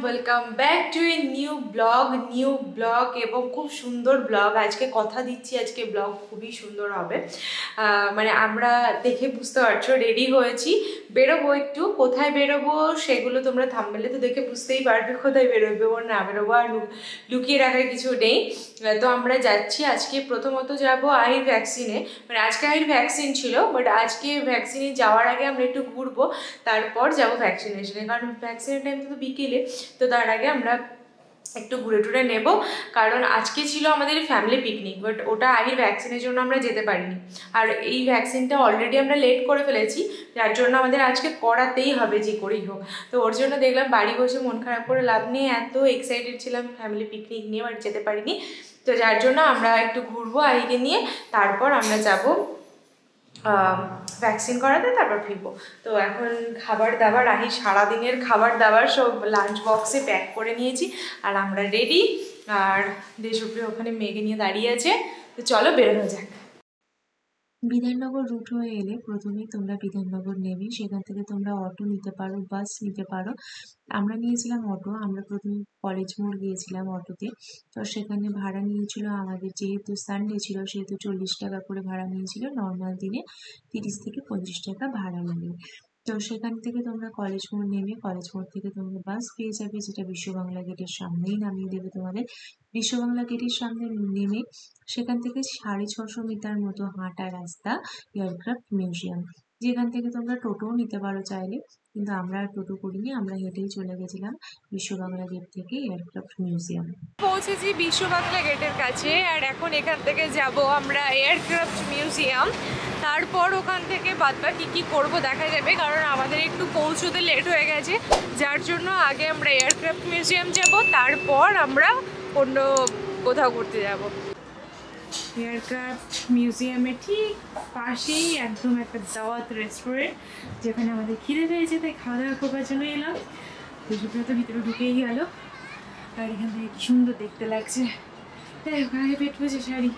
Welcome back to a new blog এবং খুব সুন্দর ব্লগ। আজকে কথা দিচ্ছি, আজকে ব্লগ খুবই সুন্দর হবে। মানে আমরা দেখে বুঝতে পারছো রেডি হয়েছি, বেরোবো। একটু কোথায় বেরোবো সেগুলো তোমরা থাম্বনেলে তো দেখে বুঝতেই পারবে কোথায় বেরোবো না বেরোবো, আর লুকিয়ে রাখার কিছু নেই। তো আমরা যাচ্ছি আজকে, প্রথমত যাব আহির ভ্যাকসিনে। মানে আজকে আহির ভ্যাকসিন ছিল, বাট আজকে ভ্যাকসিনে যাওয়ার আগে আমরা একটু ঘুরবো, তারপর যাব ভ্যাকসিনেশনে। কারণ ভ্যাকসিনের টাইম তো বিকেলে, তো তার আগে আমরা একটু ঘুরে টুরে নেব। কারণ আজকে ছিল আমাদের ফ্যামিলি পিকনিক, বাট ওটা আহির ভ্যাকসিনের জন্য আমরা যেতে পারিনি। আর এই ভ্যাকসিনটা অলরেডি আমরা লেট করে ফেলেছি, যার জন্য আমাদের আজকে করাতেই হবে যে করেই হোক। তো ওর জন্য দেখলাম বাড়ি বসে মন খারাপ করে লাভ নেই, এত এক্সাইটেড ছিলাম ফ্যামিলি পিকনিক নিয়ে, আর যেতে পারিনি। তো যার জন্য আমরা একটু ঘুরবো আহিকে নিয়ে, তারপর আমরা যাব ভ্যাকসিন করাতে, তারপর ফিরবো। তো এখন খাবার দাবার, আহি সারাদিনের খাবার দাবার সব লাঞ্চ বক্সে প্যাক করে নিয়েছি, আর আমরা রেডি। আর দেশপ্রিয় ওখানে মেয়েকে নিয়ে দাঁড়িয়ে আছে। তো চলো বেরোনো যাক। বিধাননগর রুট হয়ে এলে প্রথমেই তোমরা বিধাননগর নেবে, সেখান থেকে তোমরা অটো নিতে পারো, বাস নিতে পারো। আমরা নিয়েছিলাম অটো। আমরা প্রথমে কলেজ মোড় গিয়েছিলাম অটোতে। তো সেখানে ভাড়া নিয়েছিল আমাদের, যেহেতু সানডে ছিল সেহেতু 40 টাকা করে ভাড়া নিয়েছিল। নর্মাল দিনে 30 থেকে 35 টাকা ভাড়া লাগে। তো সেখান থেকে তোমরা কলেজ মোড় নেমে, কলেজ মোড় থেকে তোমরা বাস পেয়ে যাবে, যেটা বিশ্ব বাংলা গেটের সামনেই নামিয়ে দেবে তোমাদের। বিশ্ব বাংলা গেটের সামনে নেমে সেখান থেকে 650 মিটার মতো হাঁটা রাস্তা এয়ারক্রাফট মিউজিয়াম, যেখান থেকে তোমরা টোটোও নিতে পারো চাইলে, কিন্তু আমরা আর টোটো করিনি, আমরা হেঁটেই চলে গেছিলাম বিশ্ব বাংলা গেট থেকে এয়ারক্রাফট মিউজিয়াম। পৌঁছেছি বিশ্ব বাংলা গেটের কাছে, আর এখন এখান থেকে যাব আমরা এয়ারক্রাফট মিউজিয়াম। তারপর ওখান থেকে বাদবাকি কী করবো দেখা যাবে, কারণ আমাদের একটু পৌঁছতে লেট হয়ে গেছে, যার জন্য আগে আমরা এয়ারক্রাফট মিউজিয়াম যাব, তারপর আমরা অন্য কোথাও ঘুরতে যাব। এয়ারক্রাফট মিউজিয়ামের ঠিক পাশেই একদম একটা দাওয়াত রেস্টুরেন্ট, যেখানে আমাদের খিদে পেয়েছে, তাই খাওয়া দাওয়া করবার জন্য এলাম। দুপুরে তো ভিতরে ঢুকেই গেল, আর এখান থেকে কি সুন্দর দেখতে লাগছে। গায়ে পেট পুজে শাড়ি।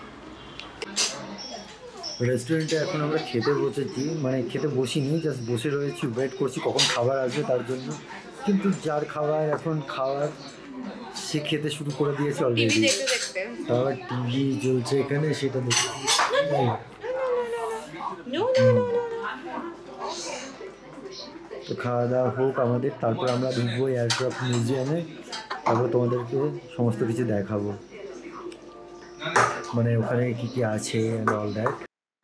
রেস্টুরেন্টে এখন আমরা খেতে বসেছি, মানে খেতে বসিনি, জাস্ট বসে রয়েছি, ওয়েট করছি কখন খাবার আসবে তার জন্য। কিন্তু যার খাবার এখন খাওয়ার, সে খেতে শুরু করে দিয়েছে অলরেডি। আবার টিভি চলছে এখানে, সেটা দেখছি। তো খাওয়া দাওয়া হোক আমাদের, তারপর আমরা ঢুকবো এয়ারক্রাফট মিউজিয়ামে, তারপর তোমাদেরকে সমস্ত কিছু দেখাবো, মানে ওখানে কি কি আছে অ্যান্ড অল দ্যাট।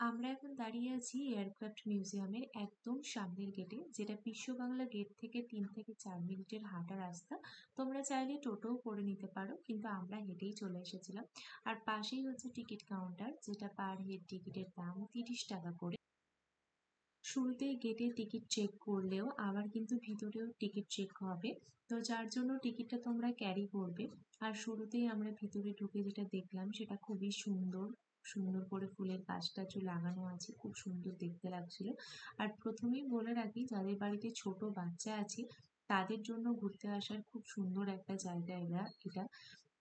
আমরা এখন দাঁড়িয়ে আছি এয়ারক্রাফট মিউজিয়ামের একদম সামনের গেটে, যেটা বিশ্ব বাংলা গেট থেকে 3 থেকে 4 মিনিটের হাঁটা রাস্তা। তোমরা চাইলে টোটোও করে নিতে পারো, কিন্তু আমরা হেঁটেই চলে এসেছিলাম। আর পাশেই হচ্ছে টিকিট কাউন্টার, যেটা পার হেড টিকিটের দাম 30 টাকা করে। শুরুতেই গেটে টিকিট চেক করলেও আবার কিন্তু ভিতরেও টিকিট চেক হবে, তো যার জন্য টিকিটটা তোমরা ক্যারি করবে। আর শুরুতেই আমরা ভিতরে ঢুকে যেটা দেখলাম সেটা খুবই সুন্দর, সুন্দর করে ফুলের গাছ টাছও লাগানো আছে, খুব সুন্দর দেখতে লাগছিল। আর প্রথমেই বলে রাখি, যাদের বাড়িতে ছোট বাচ্চা আছে তাদের জন্য ঘুরতে আসার খুব সুন্দর একটা জায়গা এটা।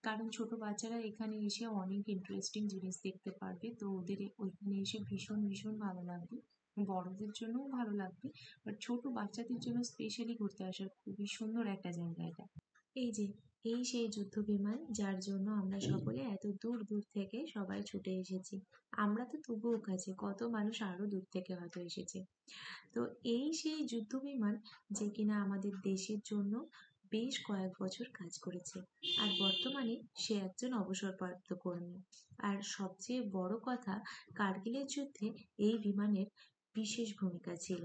কারণ ছোট বাচ্চারা এখানে এসে অনেক ইন্টারেস্টিং জিনিস দেখতে পারবে, তো ওদের ওইখানে এসে ভীষণ ভীষণ ভালো লাগবে। বড়দের জন্যও ভালো লাগবে, বাট ছোট বাচ্চাদের জন্য স্পেশালি ঘুরতে আসার খুবই সুন্দর একটা জায়গা এটা। এই যে, এই সেই যুদ্ধ বিমান যার জন্য আমরা সকলে এত দূর দূর থেকে সবাই ছুটে এসেছি। আমরা তো তবুও কাছে, কত মানুষ আরো দূর থেকে হয়তো এসেছে। তো এই সেই যুদ্ধ বিমান যে কিনা আমাদের দেশের জন্য বেশ কয়েক বছর কাজ করেছে, আর বর্তমানে সে একজন অবসরপ্রাপ্ত কর্মী। আর সবচেয়ে বড় কথা, কার্গিলের যুদ্ধে এই বিমানের বিশেষ ভূমিকা ছিল।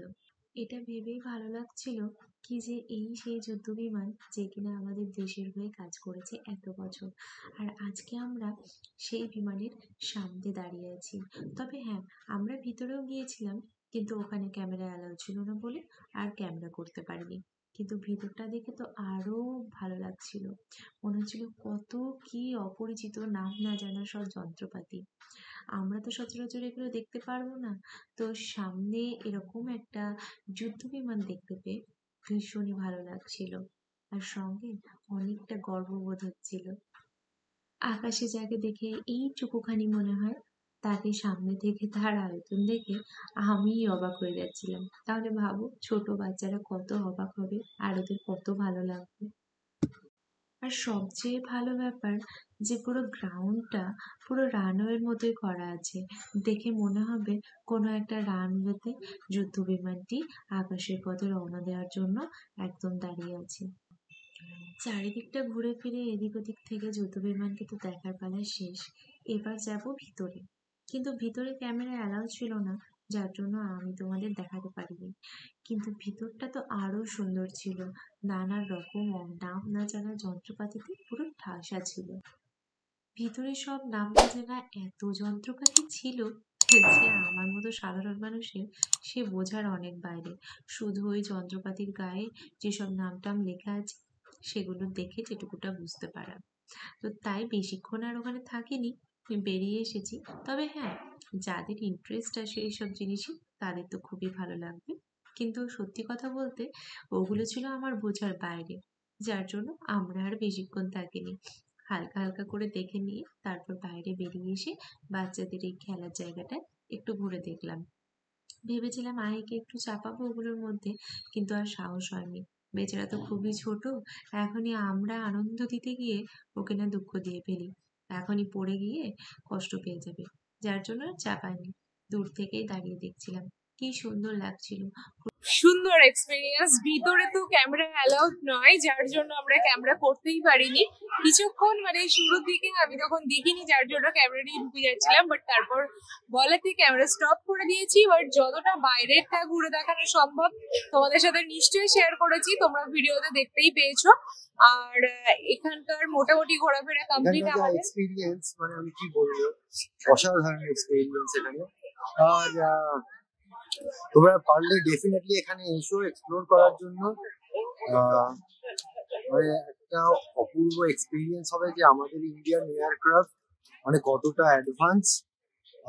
এটা ভেবেই ভালো লাগছিল কি যে এই সেই যুদ্ধ বিমান যে কিনা আমাদের দেশের হয়ে কাজ করেছে এত বছর। আর আজকে আমরা সেই বিমানের সামনে দাঁড়িয়ে আছি। তবে হ্যাঁ, আমরা ভিতরেও গিয়েছিলাম, কিন্তু ওখানে ক্যামেরা অ্যালাউ ছিল না বলে আর ক্যামেরা করতে পারিনি। কিন্তু ভিতরটা দেখে তো আরো ভালো লাগছিল, মনে হচ্ছিল কত কি অপরিচিত, নাম না জানা সব যন্ত্রপাতি। আমরা তো সচরাচর এগুলো দেখতে পারবো না, তো সামনে এরকম একটা যুদ্ধ বিমান দেখতে পেয়ে ভীষণই ভালো লাগছিল, আর সঙ্গে অনেকটা গর্ববোধ হচ্ছিল। আকাশে যাকে দেখে এইটুকুখানি মনে হয়, তাকে সামনে থেকে তার আয়তন দেখে আমিই অবাক হয়ে যাচ্ছিলাম। তাহলে ভাবো ছোট বাচ্চারা কত অবাক হবে, আর ওদের কত ভালো লাগবে। আর সবচেয়ে ভালো ব্যাপার যে পুরো গ্রাউন্ডটা পুরো রানওয়ের মতোই করা আছে, দেখে মনে হবে কোনো একটা রানওয়েতে যুদ্ধ বিমানটি আকাশের পথে রওনা দেওয়ার জন্য একদম দাঁড়িয়ে আছে। চারিদিকটা ঘুরে ফিরে এদিক ওদিক থেকে যুদ্ধ বিমানকে তো দেখার পালা শেষ। এবার যাব ভিতরে, কিন্তু ভিতরে ক্যামেরা অ্যালাউ ছিল না, যার জন্য আমি তোমাদের দেখাতে পারিনি। কিন্তু ভিতরটা তো আরো সুন্দর ছিল, নানা রকম নাম না জানা যন্ত্রপাতিতে পুরো ঠাসা ছিল। ভিতরে সব নাম না জানা এত যন্ত্রপাতি ছিল যে আমার মতো সাধারণ মানুষের সে বোঝার অনেক বাইরে। শুধু ওই যন্ত্রপাতির গায়ে যেসব নাম টাম লেখা আছে সেগুলো দেখে যেটুকুটা বুঝতে পারা। তো তাই বেশিক্ষণ আর ওখানে থাকিনি, বেরিয়ে এসেছি। তবে হ্যাঁ, যাদের ইন্টারেস্ট আছে এইসব জিনিসে তাদের তো খুবই ভালো লাগবে, কিন্তু সত্যি কথা বলতে ওগুলো ছিল আমার বোঝার বাইরে, যার জন্য আমরা আর বেশিক্ষণ থাকিনি। হালকা হালকা করে দেখে নিয়ে তারপর বাইরে বেরিয়ে এসে বাচ্চাদের এই খেলার জায়গাটা একটু ঘুরে দেখলাম। ভেবেছিলাম আয়াকে একটু চাপাবো ওগুলোর মধ্যে, কিন্তু আর সাহস হয়নি। বেচারা তো খুবই ছোট, এখনই আমরা আনন্দ দিতে গিয়ে ওকে না দুঃখ দিয়ে ফেলি, এখনই পড়ে গিয়ে কষ্ট পেয়ে যাবে, যার জন্য আর চাপাইনি। দূর থেকেই দাঁড়িয়ে দেখছিলাম, কি সুন্দর লাগছিল। সুন্দর এক্সপিরিয়েন্স। ভিতরে তো ক্যামেরা অ্যালাউড নয়, যার জন্য আমরা ক্যামেরা করতেই পারিনি কিছুক্ষণ, মানে শুরুর দিকে আমি তখন দেখিনি, যার জন্য ক্যামেরা নিয়ে ঢুকে যাচ্ছিলাম, বাট তারপর বলাতে ক্যামেরা স্টপ করে দিয়েছি। বাট যতটা বাইরেরটা ঘুরে দেখানো সম্ভব তোমাদের সাথে নিশ্চয়ই শেয়ার করেছি, তোমরা ভিডিওতে দেখতেই পেয়েছো। আর এখানকার মোটামুটি ঘোরাফেরা কমপ্লিট আমাদের। এক্সপিরিয়েন্স মানে আমি কি বলবো, অসাধারণ এক্সপিরিয়েন্স এখানে। আর তোমরা পারলে ডেফিনেটলি এখানে এসো এক্সপ্লোর করার জন্য। আহ, মানে একটা অপূর্ব এক্সপিরিয়েন্স হবে যে আমাদের ইন্ডিয়ান এয়ারক্রাফট মানে কতটা অ্যাডভান্স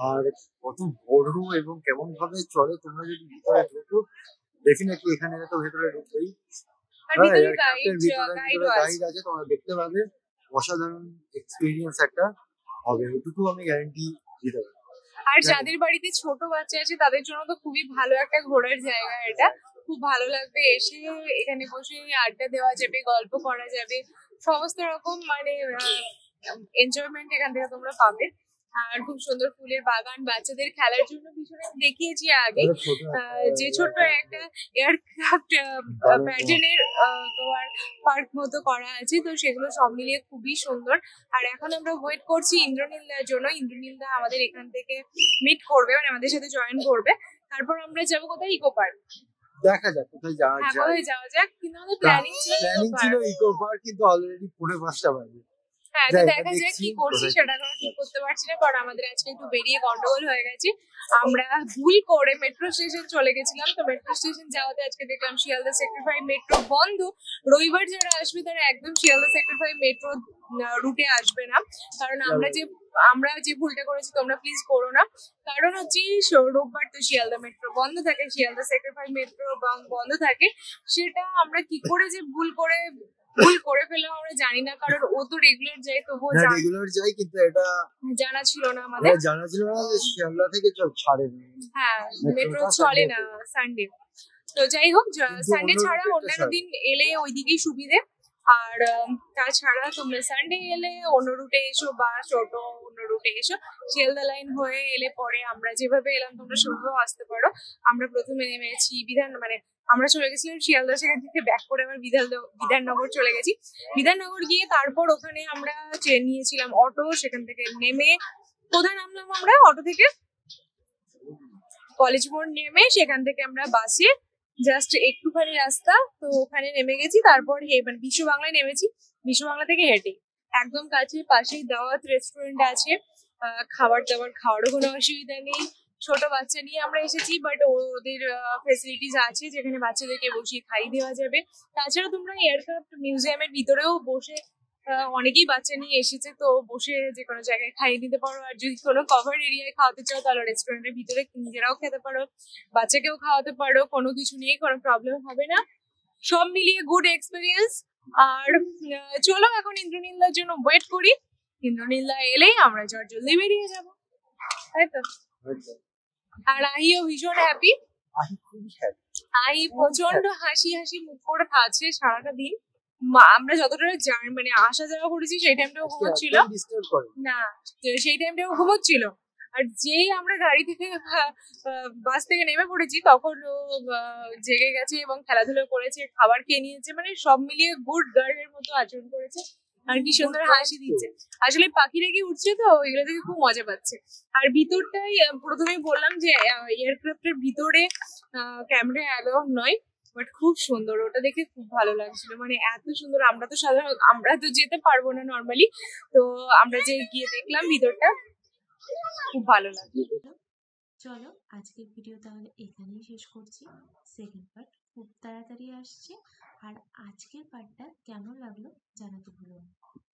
আর কত বড় এবং কেমন ভাবে চলে। তোমরা যদি ভিতরে ঢুকো, ডেফিনেটলি এখানে তো ভেতরে ঢুকবেই। আর হ্যাঁ, ভিতরে এয়ারক্রাফটের ভিতরে গাইডও আছে। গাইড আছে, তোমরা দেখতে পাবে। অসাধারণ এক্সপিরিয়েন্স একটা হবে, ওইটুকু আমি গ্যারান্টি দিতে পারি। আর যাদের বাড়িতে ছোট বাচ্চা আছে তাদের জন্য তো খুবই ভালো একটা ঘোরার জায়গা এটা, খুব ভালো লাগবে এসে। এখানে বসে আড্ডা দেওয়া যাবে, গল্প করা যাবে, সমস্ত রকম মানে এনজয়মেন্ট এখান থেকে তোমরা পাবে। আর খুব সুন্দর ফুলের বাগান, বাচ্চাদের খেলার জন্য পিছনে আমি দেখিয়েছি আগে যে ছোট্ট একটা এয়ারক্রাফট প্যাটার্নের তোমার পার্ক মতো করা আছে, তো সেগুলো সব মিলিয়ে খুবই সুন্দর। আর এখন আমরা ওয়েট করছি ইন্দ্রনীলদার জন্য। ইন্দ্রনীলদা আমাদের এখান থেকে মিট করবে, মানে আমাদের সাথে জয়েন করবে। তারপর আমরা যাবো কোথায়, ইকো পার্ক। দেখা যাক কোথায় যাওয়া হ্যাঁ, যায়। কোথায় যাওয়া যাক, কিন্তু আমাদের প্ল্যানিং ছিল ইকো পার্ক, কিন্তু অলরেডি 4:30 বাজে। হ্যাঁ, তো যাই, দেখা যাক দেখছি কি করছি, কোথায় সেটা এখনো ঠিক করতে পারছি না, কারণ আমাদের আজকে একটু বেরিয়ে গন্ডগোল হয়ে গেছে। আমরা ভুল করে মেট্রো স্টেশন চলে গেছিলাম, তো মেট্রো স্টেশন যাওয়াতে আজকে দেখলাম শিয়ালদা সেক্টর 5 মেট্রো বন্ধ। রবিবার যারা আসবে তারা একদম শিয়ালদা সেক্টর 5 মেট্রো রুটে আসবে না, কারণ আমরা যে ভুলটা করেছি তোমরা প্লিজ করো না। কারণ হচ্ছে রোববার তো শিয়ালদা মেট্রো বন্ধ থাকে, শিয়ালদা সেক্টর 5 মেট্রো বন্ধ থাকে। সেটা আমরা কি করে যে ভুল করে ফেললাম আমরা জানি না, কারণ ও তো রেগুলার যায়, তবুও রেগুলার যাই, কিন্তু এটা জানা ছিল না আমাদের। জানা ছিল না যে শিয়ালদা থেকে ছাড়ে না। হ্যাঁ, মেট্রো চলে না সানডে। তো যাই হোক, সানডে ছাড়া অন্যান্য দিন এলে ওইদিকেই সুবিধে। আর তাছাড়া তোমরা সানডে এলে অন্য রুটে এসো, বা টোটো অন্য রুটে এসো। শিয়ালদা লাইন হয়ে এলে পরে আমরা যেভাবে এলাম তোমরা সেভাবেও আসতে পারো। আমরা প্রথমে নেমেছি আমরা চলে গেছিলাম শিয়ালদা, সেখান থেকে ব্যাক করে আবার বিধাননগর চলে গেছি। বিধাননগর গিয়ে তারপর ওখানে আমরা ট্রেন নিয়েছিলাম, অটো। সেখান থেকে নেমে কোথায় নামলাম আমরা অটো থেকে? কলেজ মোড় নেমে সেখান থেকে আমরা বাসে জাস্ট একটুখানি রাস্তা, তো ওখানে নেমে গেছি। তারপর বিশ্ব বাংলায় নেমেছি, বিশ্ব বাংলা থেকে হেঁটে একদম কাছে পাশেই দাওয়াত রেস্টুরেন্ট আছে, খাওয়ারও কোনো অসুবিধা নেই। ছোট বাচ্চা নিয়ে আমরা এসেছি, বাট ওদের ফেসিলিটিস আছে যেখানে বাচ্চাদেরকে বসিয়ে খাইয়ে দেওয়া যাবে। তাছাড়া তোমরা এয়ারক্রাফট মিউজিয়ামের ভিতরেও বসে অনেকেই বাচ্চা নিয়ে এসেছে, তো বসে যে কোনো জায়গায় খাইয়ে দিতে পারো। আর যদি কোনো কভার এরিয়ায় খাওয়াতে চাও তাহলে রেস্টুরেন্টের ভিতরে নিজেরাও খেতে পারো, বাচ্চাকেও খাওয়াতে পারো, কোনো কিছু নিয়ে কোনো প্রবলেম হবে না। সব মিলিয়ে গুড এক্সপিরিয়েন্স। আর চলো এখন ইন্দ্রনীলদার জন্য ওয়েট করি, ইন্দ্রনীলদা এলেই আমরা জলদি বেরিয়ে যাবো, তাই তো? আর আহিও ভীষণ হ্যাপি, আহি প্রচন্ড হাসি মুখ করে থাকছে সারাটা দিন। আমরা যতটা মানে আসা যাওয়া করেছি সেই টাইমটাও ঘুমোচ্ছিল না, তো সেই টাইমটাও ঘুমোচ্ছিল। আর যেই আমরা গাড়ি থেকে বাস থেকে নেমে পড়েছি তখন ও জেগে গেছে এবং খেলাধুলো করেছে, খাবার খেয়ে নিয়েছে, মানে সব মিলিয়ে গুড গার্লের মতো আচরণ করেছে। আর কি সুন্দর হাসি দিচ্ছে। আসলে পাখিরা কি উঠছে তো এগুলো থেকে খুব মজা পাচ্ছে। আর ভিতরটাই প্রথমেই বললাম যে এয়ারক্রাফটের ভিতরে ক্যামেরা অ্যালাউ নয়, বাট খুব সুন্দর, ওটা দেখে খুব ভালো লাগছিল। মানে এত সুন্দর, আমরা তো যেতে পারবো না নর্মালি, তো আমরা যে গিয়ে দেখলাম ভিতরটা, খুব ভালো লাগলো। চলো আজকের ভিডিও তাহলে এখানেই শেষ করছি। সেকেন্ড পার্ট খুব তাড়াতাড়ি আসছে। আর আজকের পার্টটা কেমন লাগলো